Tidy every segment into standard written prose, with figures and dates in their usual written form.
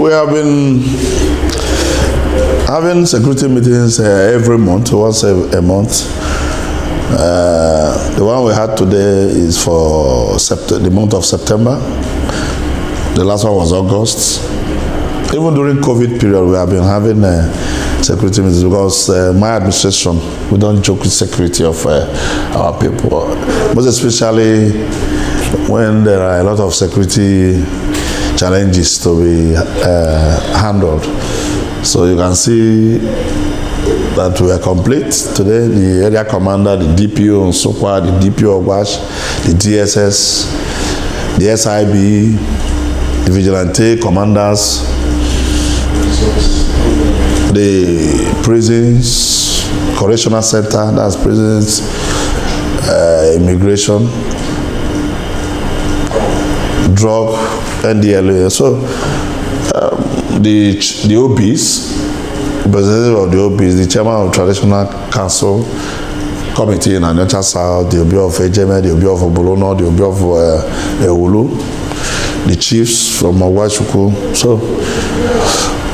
we have been having security meetings every month, once a month. The one we had today is for the month of September. The last one was August. Even during COVID period, we have been having security meetings because my administration, we don't joke with security of our people. Most especially when there are a lot of security challenges to be handled. So you can see that we are complete today. The area commander, the DPO Nsukka, the DPO Ogbash, the DSS, the SIB, the vigilante commanders, the prisons, correctional center, that's prisons, immigration, drug, NDLA. So the OBs, representative of the OBs, the chairman of traditional council committee in Aniocha South, the OB of Ejeme, the OB of Obolono, the OB of Ewulu, the chiefs from Ogwashuku. So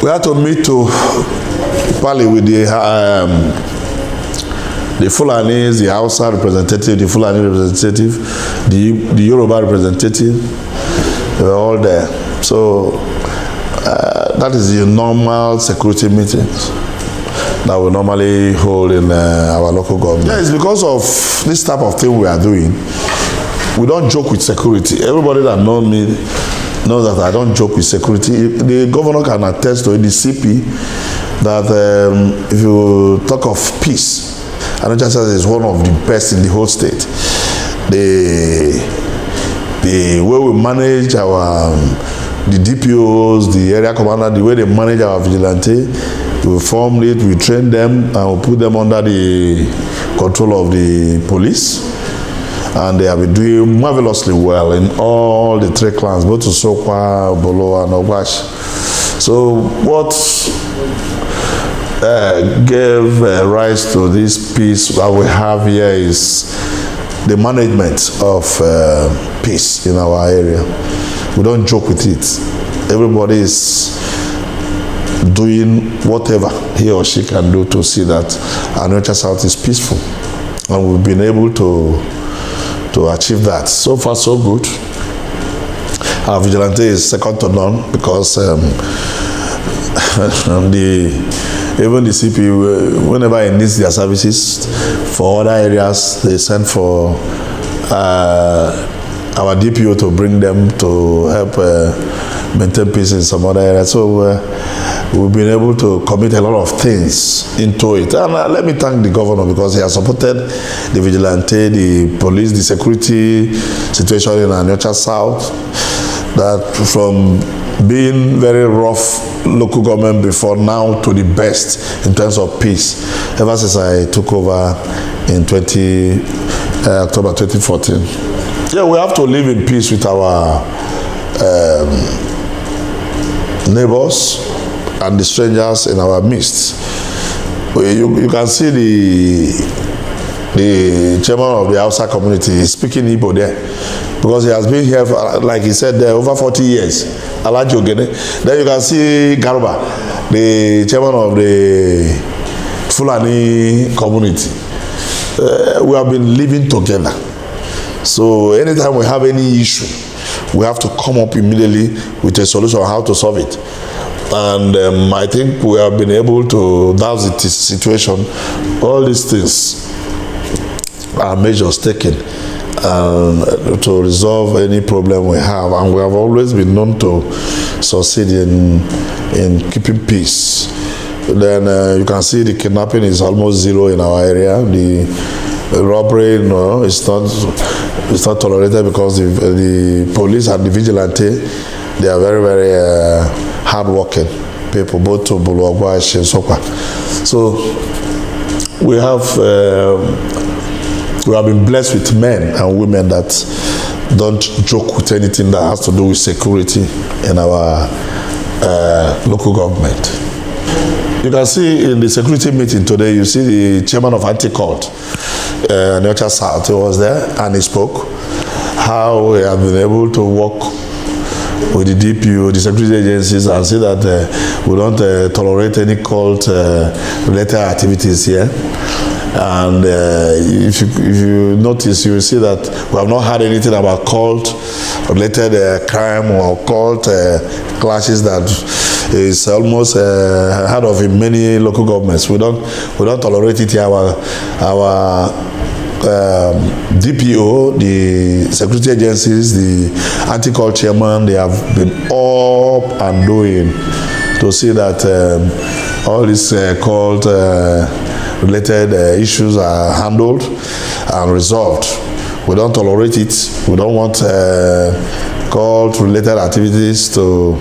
we had to meet to parley with the Fulanis, the Hausa representative, the Fulani representative, the Yoruba representative. They were all there. So that is the normal security meetings that we normally hold in our local government. Yeah, it's because of this type of thing we are doing. We don't joke with security. Everybody that knows me knows that I don't joke with security. The governor can attest to it, the CP, that if you talk of peace, Aniocha is one of the best in the whole state. The way we manage our the DPOs, the area commander, the way they manage our vigilante, we form it, we train them, and we put them under the control of the police. And they have been doing marvelously well in all the three clans, both Nsukka, Bolo, and Ogbash. So what gave rise to this peace that we have here is the management of peace in our area. We don't joke with it. Everybody is doing whatever he or she can do to see that Aniocha South is peaceful. And we've been able to achieve that. So far, so good. Our vigilante is second to none because even the CP, whenever he needs their services for other areas, they send for our DPO to bring them to help maintain peace in some other areas. So we've been able to commit a lot of things into it. And let me thank the governor because he has supported the vigilante, the police, the security situation in Aniocha South. That from being very rough local government before now to the best in terms of peace ever since I took over in October 2014. Yeah, we have to live in peace with our neighbors and the strangers in our midst. You can see the chairman of the Hausa community is speaking Igbo there because he has been here for, like he said, there over 40 years. Alaji Ogene. Then you can see Garuba, the chairman of the Fulani community. We have been living together. So anytime we have any issue, we have to come up immediately with a solution on how to solve it. And I think we have been able to douse the situation. All these things are measures taken to resolve any problem we have. And we have always been known to succeed in keeping peace. Then you can see the kidnapping is almost zero in our area. The robbery, no, it's not tolerated because the police and the vigilante, they are very, very hard-working people, both to Bolo, Ogbash, and Nsukka. So we have been blessed with men and women that don't joke with anything that has to do with security in our local government. You can see in the security meeting today, you see the chairman of Anti-Court, Aniocha South, he was there and he spoke how we have been able to work with the DPO, the security agencies, and say that we don't tolerate any cult-related activities here. And if you notice, you will see that we have not had anything about cult-related crime or cult clashes that is almost heard of in many local governments. We don't tolerate it here. Our DPO, the security agencies, the anti-cult chairman, they have been up and doing to see that all these cult related issues are handled and resolved. We don't tolerate it. We don't want cult related activities to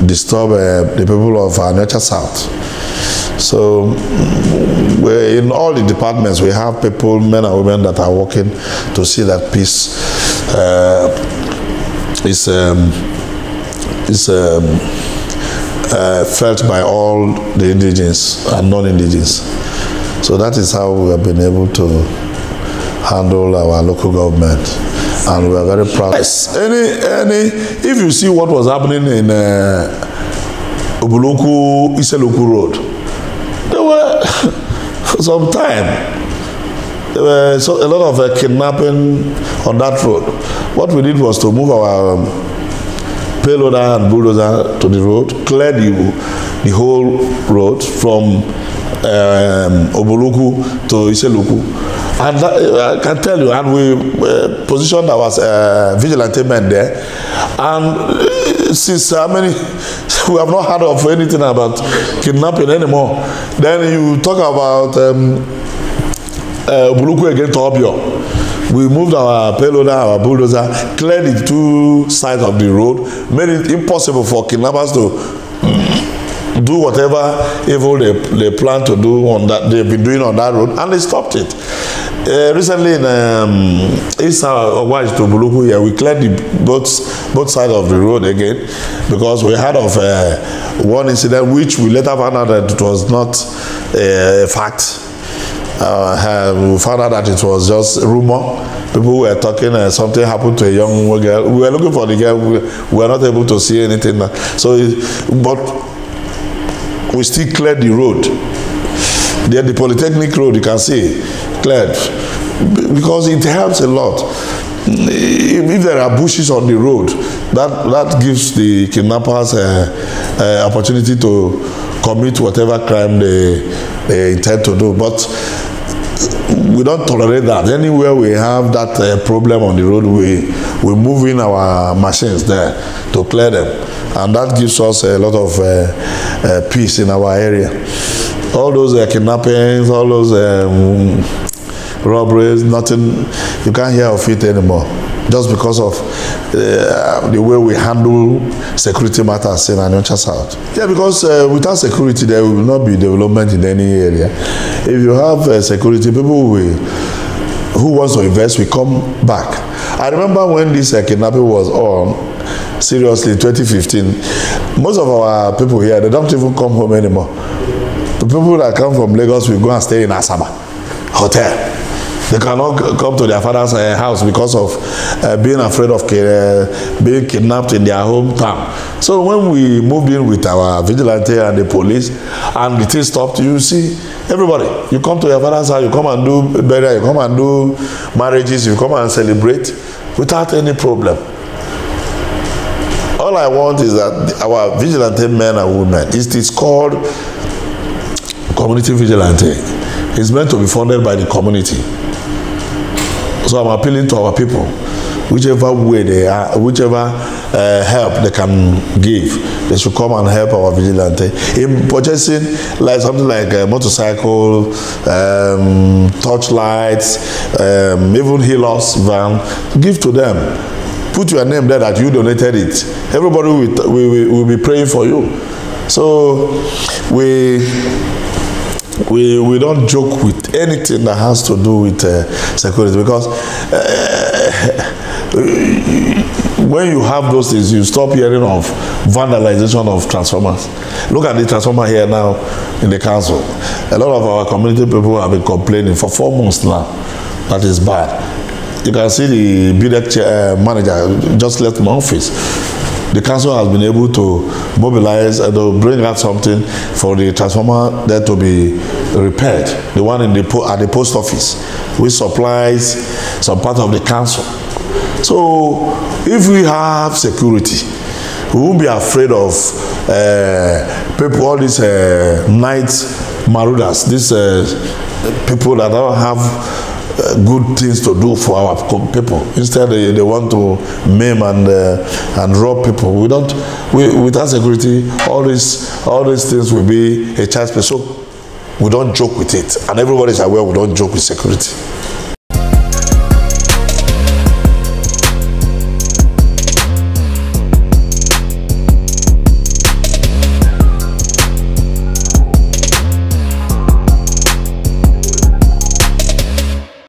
disturb the people of Aniocha South. So in all the departments we have people, men and women, that are working to see that peace is felt by all the indigenous and non-indigenous. So that is how we have been able to handle our local government, and we are very proud. Yes, if you see what was happening in Obuluku Iseluku Road, there were for some time there were a lot of kidnapping on that road. What we did was to move our payloader and bulldozer to the road, clear the whole road from Obuluku to Iseluku. And that, I can tell you, and we positioned our vigilante men there. And since we have not heard of anything about kidnapping anymore. Then you talk about Obuluku again to Obio. We moved our payloader, our bulldozer, cleared the two sides of the road, made it impossible for kidnappers to do whatever evil they plan to do on that. They've been doing on that road, and they stopped it. Recently in East Wise to Buluku here, we cleared both sides of the road again, because we heard of one incident which we later found out that it was not a fact. We found out that it was just rumor. People were talking, something happened to a young girl. We were looking for the girl. We were not able to see anything. So, but we still cleared the road. Then the Polytechnic Road, you can see, cleared, because it helps a lot. If there are bushes on the road, that gives the kidnappers opportunity to commit whatever crime they intend to do. But we don't tolerate that. Anywhere we have that problem on the road, we move in our machines there to clear them, and that gives us a lot of peace in our area. All those kidnappings, all those robberies, nothing, you can't hear of it anymore, just because of the way we handle security matters in Aniocha South. Yeah, because without security, there will not be development in any area. If you have security, people who wants to invest will come back. I remember when this kidnapping was on, seriously, in 2015, most of our people here, they don't even come home anymore. The people that come from Lagos will go and stay in Asaba Hotel. They cannot come to their father's house because of being afraid of being kidnapped in their hometown. So when we moved in with our vigilante and the police, and the thing stopped, you see, everybody, you come to your father's house, you come and do burial, you come and do marriages, you come and celebrate without any problem. All I want is that our vigilante men and women, it is called community vigilante. It's meant to be funded by the community. So I'm appealing to our people, whichever way they are, whichever help they can give, they should come and help our vigilante in purchasing like something like a motorcycle, torchlights, even healers van. Give to them. Put your name there that you donated it. Everybody will be praying for you. So we don't joke with anything that has to do with security, because when you have those things, you stop hearing of vandalization of transformers. Look at the transformer here now in the council. A lot of our community people have been complaining for 4 months now. That is bad. You can see the BDEC manager just left my office. the council has been able to mobilize and to bring out something for the transformer there to be repaired. The one in at the post office, which supplies some part of the council. So if we have security, we won't be afraid of people, all these night marauders, these people that don't have good things to do for our people. Instead, they want to maim and rob people. Without security, all these things will be a chance. So we don't joke with it, and everybody is aware we don't joke with security.